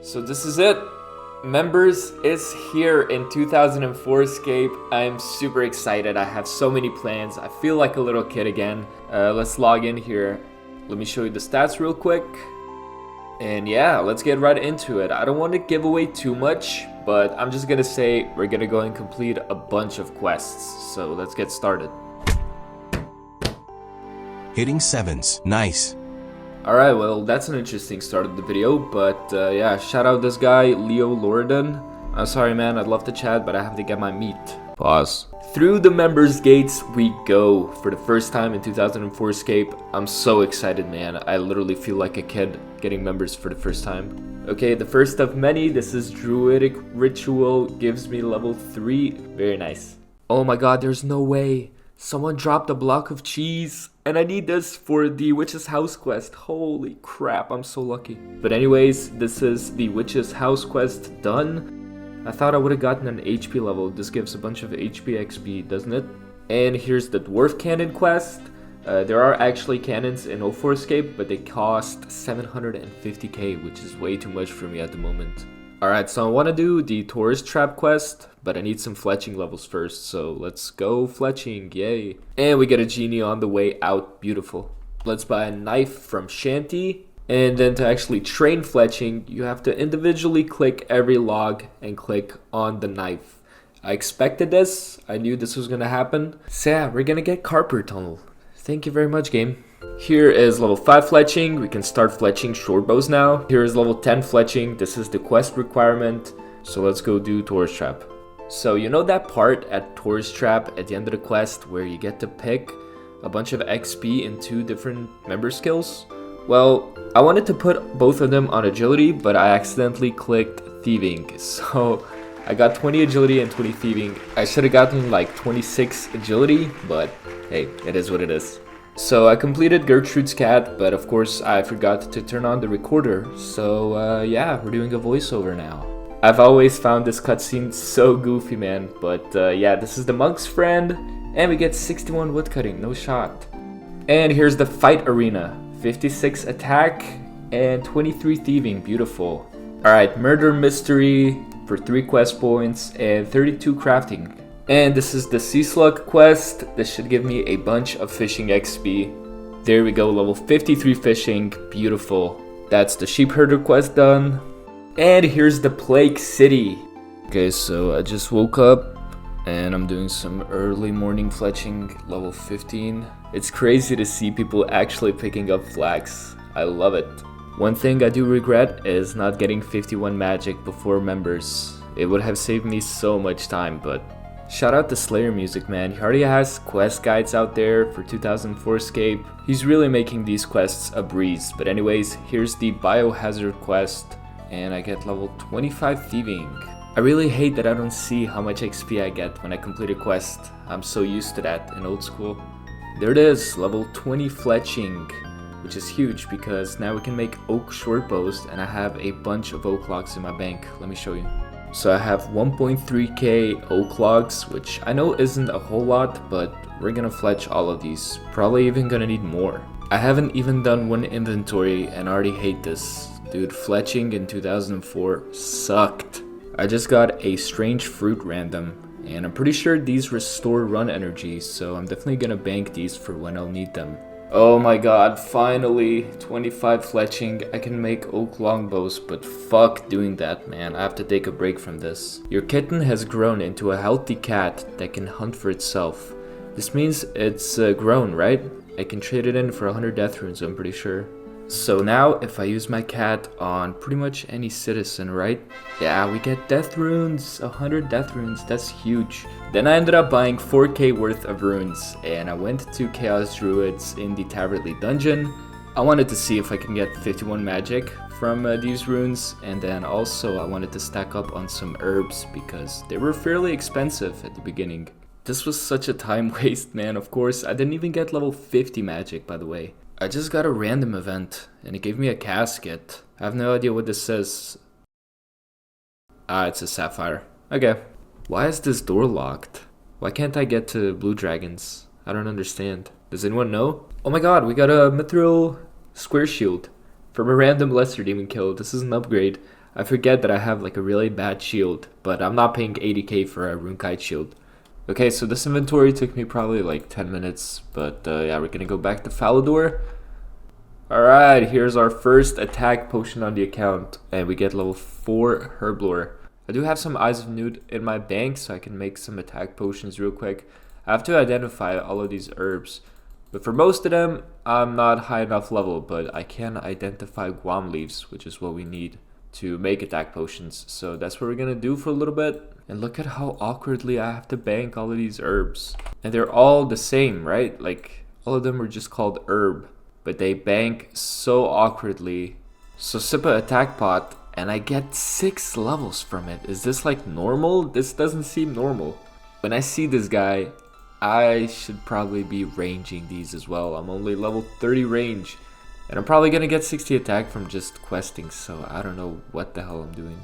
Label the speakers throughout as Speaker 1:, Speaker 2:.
Speaker 1: So this is it. Members is here in 2004 Escape. I'm super excited. I have so many plans. I feel like a little kid again. Let's log in here. Let me show you the stats real quick. And yeah, let's get right into it. I don't want to give away too much, but I'm just gonna say we're gonna go and complete a bunch of quests. So let's get started.
Speaker 2: Hitting sevens, nice.
Speaker 1: Alright, well, that's an interesting start of the video, but yeah, shout out this guy, Leo Lorden. I'm sorry, man, I'd love to chat, but I have to get my meat. Pause. Through the members gates we go for the first time in 2004 Escape. I'm so excited, man. I literally feel like a kid getting members for the first time. Okay, the first of many. This is Druidic Ritual, gives me level 3. Very nice. Oh my god, there's no way. Someone dropped a block of cheese, and I need this for the Witch's House quest. Holy crap, I'm so lucky. But anyways, this is the Witch's House quest done. I thought I would have gotten an HP level. This gives a bunch of HP XP, doesn't it? And here's the Dwarf Cannon quest. There are actually cannons in 04 Escape, but they cost 750k, which is way too much for me at the moment. Alright, so I want to do the Tourist Trap quest, but I need some Fletching levels first, so let's go Fletching, yay. And we get a genie on the way out, beautiful. Let's buy a knife from Shanty, and then to actually train Fletching, you have to individually click every log and click on the knife. I expected this, I knew this was gonna happen. So yeah, we're gonna get Carper Tunnel. Thank you very much, game. Here is level 5 Fletching. We can start Fletching short bows now. Here is level 10 Fletching. This is the quest requirement. So let's go do Tourist Trap. So you know that part at Tourist Trap at the end of the quest where you get to pick a bunch of XP in 2 different member skills? Well, I wanted to put both of them on agility, but I accidentally clicked thieving. So I got 20 agility and 20 thieving. I should have gotten like 26 agility, but hey, it is what it is. So I completed Gertrude's cat, but of course I forgot to turn on the recorder. So yeah, we're doing a voiceover now. I've always found this cutscene so goofy, man. But yeah, this is the monk's friend, and we get 61 woodcutting, no shot. And here's the fight arena. 56 attack and 23 thieving, beautiful. Alright, murder mystery for 3 quest points and 32 crafting. And this is the Sea Slug quest. This should give me a bunch of fishing XP. There we go, level 53 fishing, beautiful. That's the Sheep Herder quest done. And here's the Plague City. Okay, so I just woke up and I'm doing some early morning fletching, level 15. It's crazy to see people actually picking up flags. I love it. One thing I do regret is not getting 51 magic before members. It would have saved me so much time, but shout out to Slayer Music, man. He already has quest guides out there for 2004 Escape. He's really making these quests a breeze. But anyways, here's the Biohazard quest, and I get level 25 thieving. I really hate that I don't see how much XP I get when I complete a quest. I'm so used to that in old school. There it is, level 20 Fletching, which is huge because now we can make oak short bows, and I have a bunch of oak logs in my bank. Let me show you. So I have 1.3k oak logs, which I know isn't a whole lot, but we're gonna fletch all of these. Probably even gonna need more. I haven't even done one inventory and I already hate this. Dude, fletching in 2004 sucked. I just got a strange fruit random, and I'm pretty sure these restore run energy, so I'm definitely gonna bank these for when I'll need them. Oh my god, finally, 25 fletching. I can make oak longbows, but fuck doing that, man. I have to take a break from this. Your kitten has grown into a healthy cat that can hunt for itself. This means it's grown, right? I can trade it in for 100 death runes, I'm pretty sure. So now, if I use my cat on pretty much any citizen, right? Yeah, we get death runes, 100 death runes, that's huge. Then I ended up buying 4k worth of runes, and I went to Chaos Druids in the Tavertly dungeon. I wanted to see if I can get 51 magic from these runes, and then also I wanted to stack up on some herbs because they were fairly expensive at the beginning. This was such a time waste, man. Of course, I didn't even get level 50 magic, by the way. I just got a random event, and it gave me a casket. I have no idea what this says. Ah, it's a sapphire. Okay. Why is this door locked? Why can't I get to blue dragons? I don't understand. Does anyone know? Oh my god, we got a mithril square shield from a random lesser demon kill. This is an upgrade. I forget that I have like a really bad shield, but I'm not paying 80k for a Runekite shield. Okay, so this inventory took me probably like 10 minutes, but yeah, we're gonna go back to Falador. Alright, here's our first attack potion on the account, and we get level 4 Herblore. I do have some Eyes of Newt in my bank, so I can make some attack potions real quick. I have to identify all of these herbs, but for most of them, I'm not high enough level, but I can identify guam leaves, which is what we need to make attack potions. So that's what we're gonna do for a little bit. And look at how awkwardly I have to bank all of these herbs. And they're all the same, right? Like, all of them are just called herb, but they bank so awkwardly. So sip a attack pot, and I get 6 levels from it. Is this like normal? This doesn't seem normal. When I see this guy, I should probably be ranging these as well. I'm only level 30 range, and I'm probably gonna get 60 attack from just questing, so I don't know what the hell I'm doing.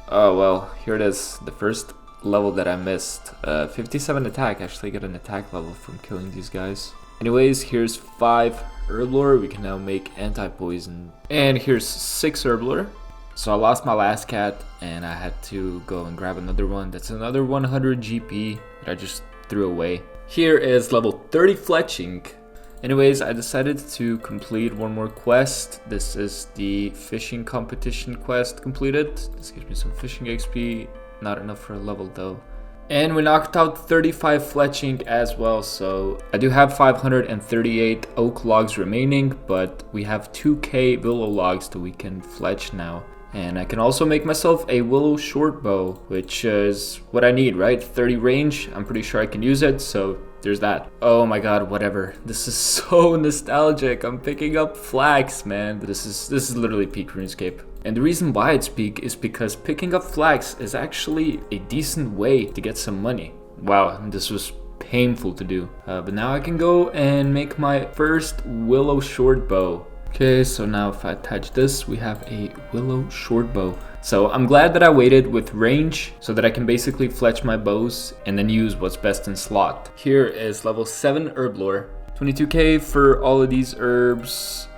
Speaker 1: Oh well, here it is, the first level that I missed. 57 attack, actually get an attack level from killing these guys. Anyways, here's 5 Herblore, we can now make anti-poison. And here's 6 Herblore. So I lost my last cat, and I had to go and grab another one. That's another 100 GP that I just threw away. Here is level 30 Fletching. Anyways, I decided to complete one more quest. This is the fishing competition quest completed. This gives me some fishing XP, not enough for a level though. And we knocked out 35 Fletching as well, so I do have 538 oak logs remaining, but we have 2k willow logs that we can fletch now. And I can also make myself a willow short bow, which is what I need, right? 30 range, I'm pretty sure I can use it, so there's that. Oh my god, whatever. This is so nostalgic. I'm picking up flax, man. This is literally peak RuneScape. And the reason why it's peak is because picking up flax is actually a decent way to get some money. Wow, this was painful to do. But now I can go and make my first willow short bow. Okay, so now if I attach this, we have a willow short bow. So I'm glad that I waited with range so that I can basically fletch my bows and then use what's best in slot. Here is level 7 Herblore. 22k for all of these herbs.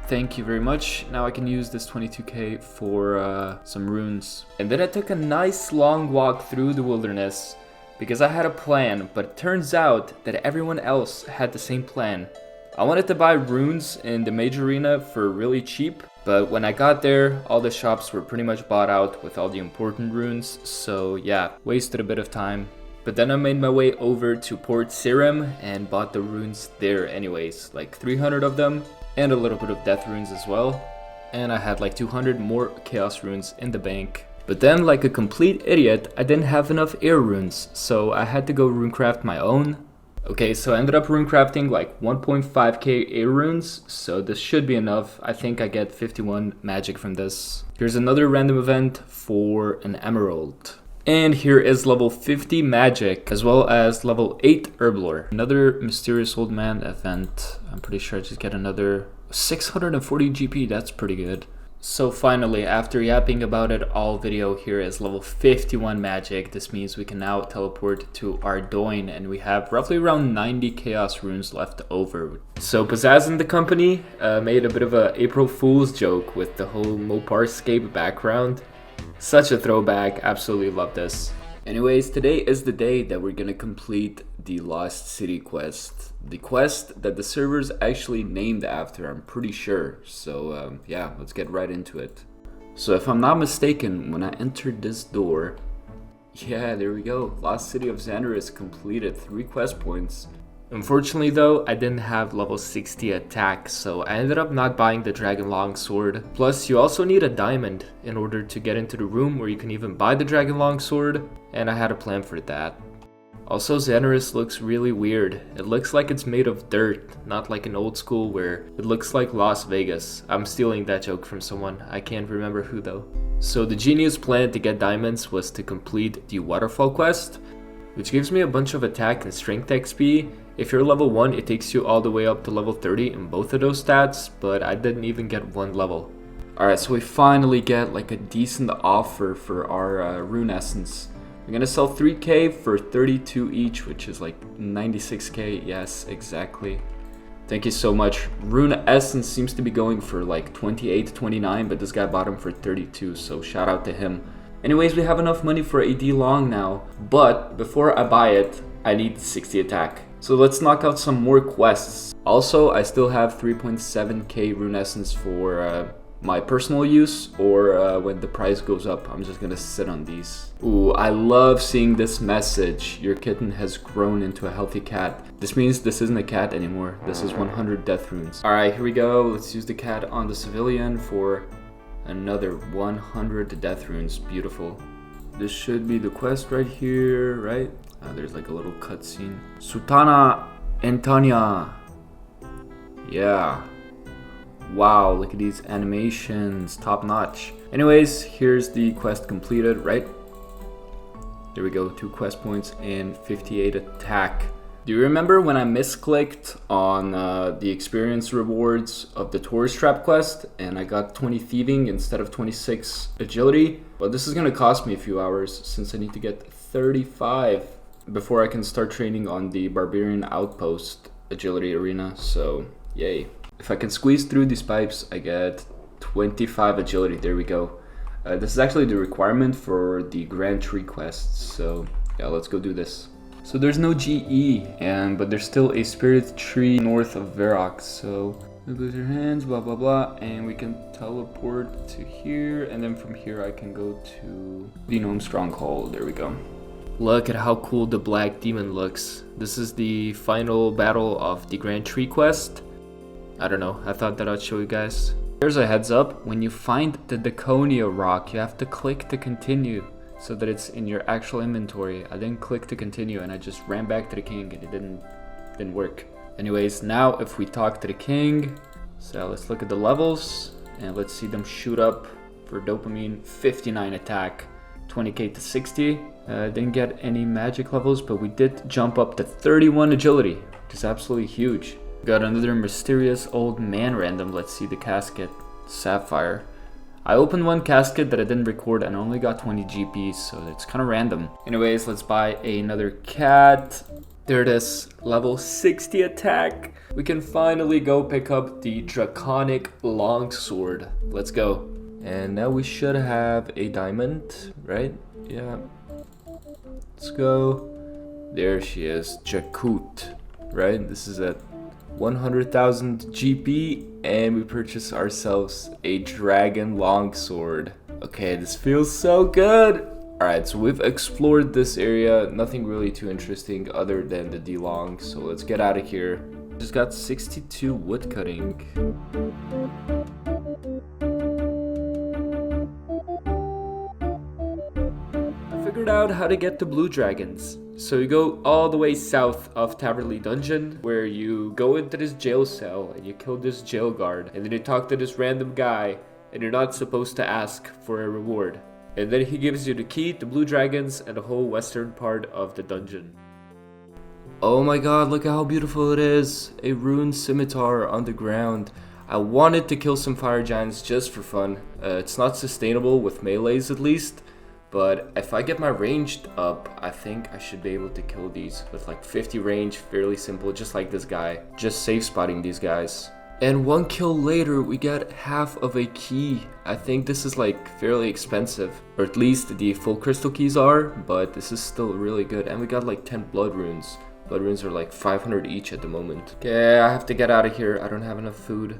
Speaker 1: Thank you very much. Now I can use this 22k for some runes. And then I took a nice long walk through the wilderness because I had a plan, but it turns out that everyone else had the same plan. I wanted to buy runes in the major arena for really cheap, but when I got there, all the shops were pretty much bought out with all the important runes, so yeah, wasted a bit of time. But then I made my way over to Port Sirim and bought the runes there anyways, like 300 of them, and a little bit of death runes as well. And I had like 200 more chaos runes in the bank. But then, like a complete idiot, I didn't have enough air runes, so I had to go runecraft my own. Okay, so I ended up runecrafting like 1.5k air runes, so this should be enough. I think I get 51 magic from this. Here's another random event for an emerald. And here is level 50 magic, as well as level 8 Herblore. Another mysterious old man event. I'm pretty sure I just get another 640 GP, that's pretty good. So finally, after yapping about it all video, here is level 51 magic. This means we can now teleport to Ardoin, and we have roughly around 90 chaos runes left over. So Pizzazz and the company made a bit of a April Fool's joke with the whole Moparscape background. Such a throwback, absolutely love this. Anyways, today is the day that we're gonna complete the Lost City quest. The quest that the server's actually named after, I'm pretty sure. So yeah, let's get right into it. So if I'm not mistaken, when I entered this door, yeah, there we go. Lost City of Xandar is completed, 3 quest points. Unfortunately though, I didn't have level 60 attack, so I ended up not buying the Dragon Longsword. Plus, you also need a diamond in order to get into the room where you can even buy the Dragon Longsword, and I had a plan for that. Also, Xanarus looks really weird. It looks like it's made of dirt, not like an old school where it looks like Las Vegas. I'm stealing that joke from someone, I can't remember who though. So the genius plan to get diamonds was to complete the Waterfall quest, which gives me a bunch of attack and strength XP. If you're level 1, it takes you all the way up to level 30 in both of those stats, but I didn't even get 1 level. Alright, so we finally get like a decent offer for our rune essence. We're gonna sell 3k for 32 each, which is like 96k, yes, exactly. Thank you so much. Rune Essence seems to be going for like 28, 29, but this guy bought him for 32, so shout out to him. Anyways, we have enough money for a D-Long now, but before I buy it, I need 60 attack. So let's knock out some more quests. Also, I still have 3.7k Rune Essence for my personal use, or when the price goes up, I'm just gonna sit on these. Ooh, I love seeing this message. Your kitten has grown into a healthy cat. This means this isn't a cat anymore. This is 100 death runes. All right, here we go. Let's use the cat on the civilian for another 100 death runes. Beautiful. This should be the quest right here, right? There's like a little cutscene. Sultana Antania. Yeah. Wow, look at these animations, top notch. Anyways, here's the quest completed, right? There we go, 2 quest points and 58 attack. Do you remember when I misclicked on the experience rewards of the tourist trap quest and I got 20 thieving instead of 26 agility? Well, this is gonna cost me a few hours since I need to get 35 before I can start training on the Barbarian Outpost agility arena, so yay. If I can squeeze through these pipes, I get 25 agility. There we go. This is actually the requirement for the Grand Tree quests. So yeah, let's go do this. So there's no GE, but there's still a spirit tree north of Verox. So lose your hands, blah blah blah, and we can teleport to here, and then from here I can go to the Gnome Stronghold. There we go. Look at how cool the Black Demon looks. This is the final battle of the Grand Tree quest. I don't know, I thought that I'd show you guys. Here's a heads up, when you find the Daconia rock, you have to click to continue so that it's in your actual inventory. I didn't click to continue and I just ran back to the king and it didn't work. Anyways, now if we talk to the king, so let's look at the levels and let's see them shoot up for dopamine. 59 attack, 20k to 60. Didn't get any magic levels, but we did jump up to 31 agility, which is absolutely huge. Got another mysterious old man random. Let's see the casket. Sapphire. I opened one casket that I didn't record and I only got 20 GPs, so it's kind of random. Anyways, let's buy another cat. There it is. Level 60 attack. We can finally go pick up the Draconic Longsword. Let's go. And now we should have a diamond, right? Yeah. Let's go. There she is. Jakut. Right? This is at 100,000 GP, and we purchase ourselves a dragon longsword. Okay, this feels so good. Alright, so we've explored this area. Nothing really too interesting other than the D-Long, so let's get out of here. Just got 62 wood cutting. I figured out how to get to blue dragons. So you go all the way south of Taverley Dungeon, where you go into this jail cell and you kill this jail guard, and then you talk to this random guy, and you're not supposed to ask for a reward. And then he gives you the key to blue dragons and the whole western part of the dungeon. Oh my god, look at how beautiful it is. A rune scimitar on the ground. I wanted to kill some fire giants just for fun. It's not sustainable with melees at least. But if I get my ranged up, I think I should be able to kill these with like 50 range, fairly simple, just like this guy. Just safe spotting these guys. And 1 kill later, we get half of a key. I think this is like fairly expensive, or at least the full crystal keys are, but this is still really good. And we got like 10 blood runes. Blood runes are like 500 each at the moment. Okay, I have to get out of here. I don't have enough food.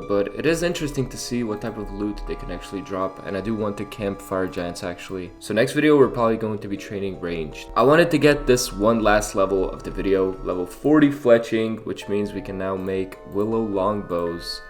Speaker 1: But it is interesting to see what type of loot they can actually drop, and I do want to camp fire giants actually. So next video we're probably going to be training ranged. I wanted to get this one last level of the video, level 40 fletching, which means we can now make willow longbows,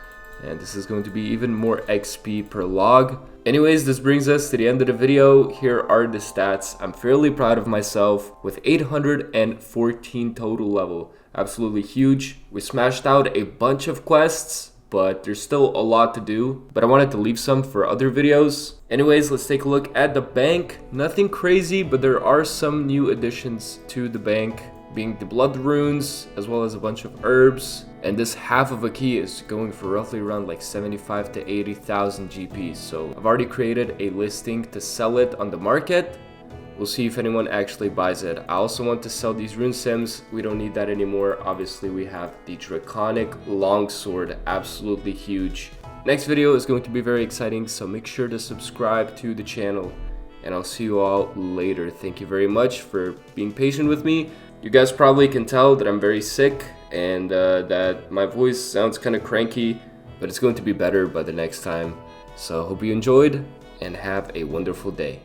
Speaker 1: and this is going to be even more XP per log. Anyways, this brings us to the end of the video. Here are the stats. I'm fairly proud of myself with 814 total level. Absolutely huge. We smashed out a bunch of quests, but there's still a lot to do, but I wanted to leave some for other videos. Anyways, let's take a look at the bank. Nothing crazy, but there are some new additions to the bank, being the blood runes, as well as a bunch of herbs. And this half of a key is going for roughly around like 75 to 80,000 GP. So I've already created a listing to sell it on the market, We'll see if anyone actually buys it. I also want to sell these rune sims. We don't need that anymore. Obviously, we have the draconic longsword, absolutely huge. Next video is going to be very exciting, so make sure to subscribe to the channel. And I'll see you all later. Thank you very much for being patient with me. You guys probably can tell that I'm very sick and that my voice sounds kind of cranky, but it's going to be better by the next time. So hope you enjoyed and have a wonderful day.